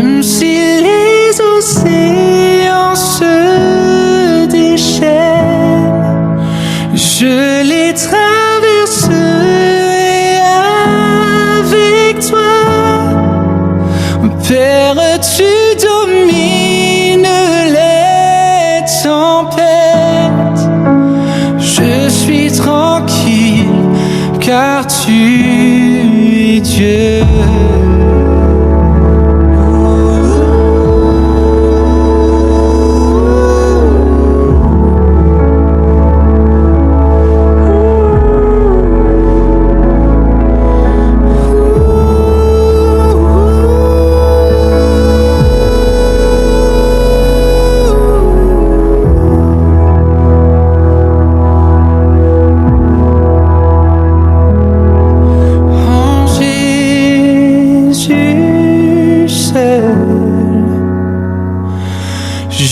Même si les océans se déchaînent, je les traverserai avec toi. Père, tu domines les tempêtes. Je suis tranquille car tu es Dieu.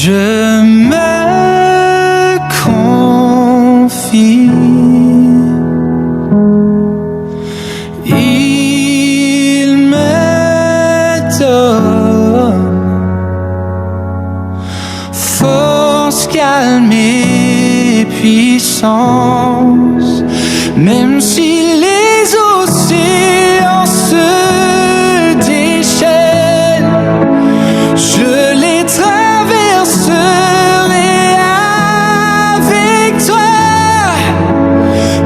Je me confie, il me donne force, calme et puissance, même si les océans se déchaînent, je les traverserai avec toi.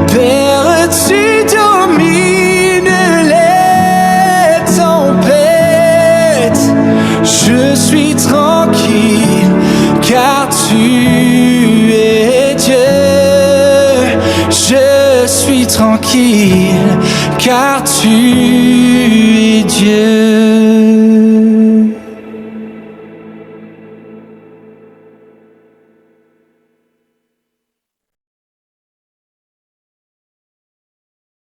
Père, tu domines les tempêtes. Je suis tranquille car tu es Dieu. Je suis tranquille car tu